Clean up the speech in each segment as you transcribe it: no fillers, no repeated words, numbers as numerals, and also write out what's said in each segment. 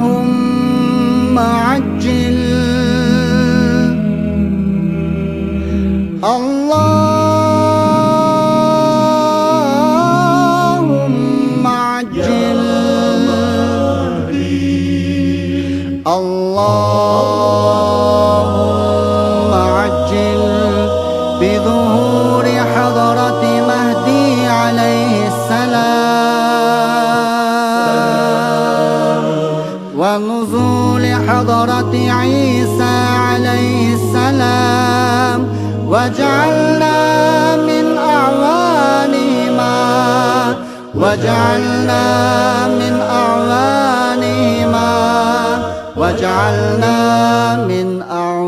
اللهم عجل اللهم عجل اللهم عجل بظهور حضرة مهدي عليه السلام ونزول حضرة عيسى عليه السلام واجعلنا من أعوانهما واجعلنا من أعوانهما واجعلنا من أعوانهما.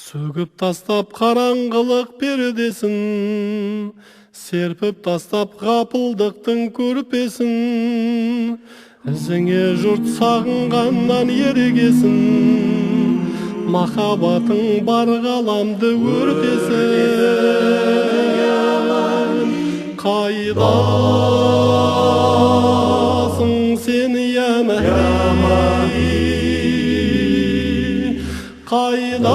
Сөгіп тастап қараңғылық пердесін, серпіп тастап ғапылдықтың көрпесін, ізіңе жұрт сағынғаннан ерегесін, махаббатың бар ғаламды өртесін. Қайдасың сен, я Мәхди? Қайдасың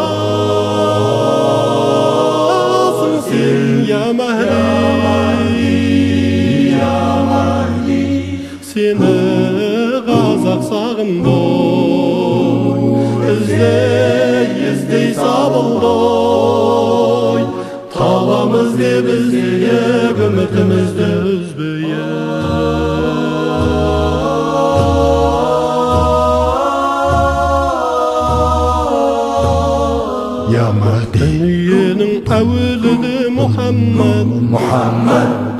сен, я Мәхди? Сені қазақ сағынды, іздей сабылды, табамыз деп іздейік, үмітімізді үзбейік. Дүниенің әуелі де Мұхаммад,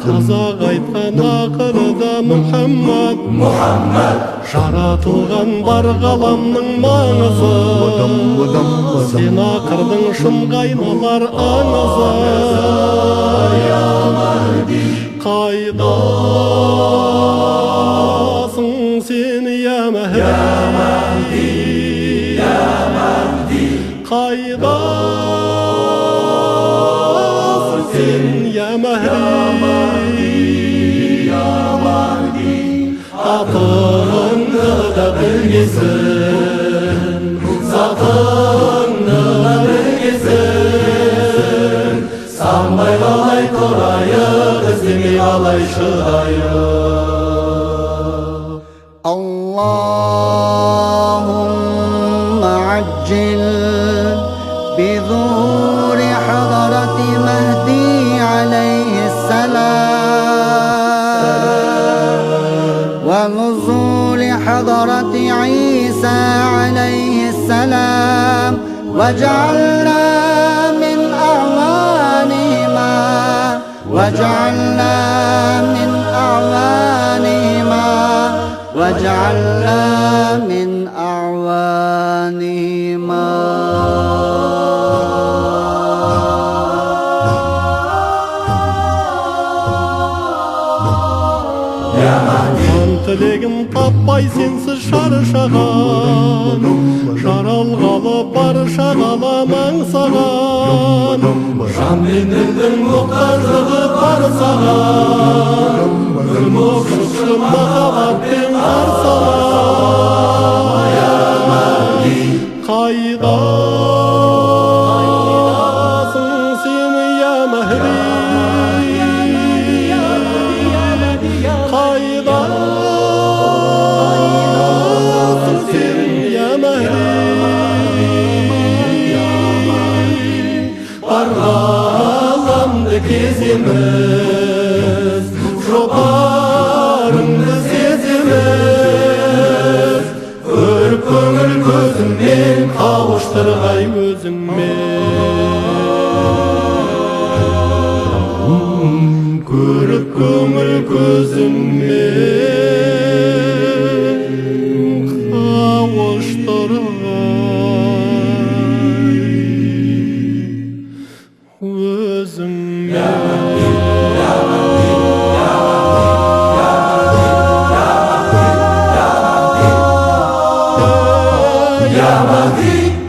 қазақ айтқан ақыры да Мұхаммад, жаратылған бар ғаламның маңызы, сен ақырдың шынға айналар аңызы. Қайдасың сен, я Мәхди? Қайдасың сен, я Мәхди? Атыңды да білгесін, затыңды да білгесін, санбай қалай тұрайық, іздемей қалай шыдайық. اللهم عجل بظهور حضرة مهدي عليه السلام ونزول حضرة عيسى عليه السلام واجعلنا من أعوانهما واجعلنا من أعوانهما واجعلنا من أعوانهما. Тілегім таппай сенсіз шаршаған, жаралғалы барша ғалам аңсаған, жан мен ділдің мұқтаждығы бар саған, гүл боп шықшы махаббатпен қарсалан. Қайдасың сен, я Мәхди? Қайдасың сен, я Мәхди? Бар ғаламды кеземіз, жұпарыңды сеземіз, көріп көңіл көзіңмен қауыштырғай өзіңмен, көріп көңіл көзіңмен қауыштырғай өзіңмен. Ya Mahdi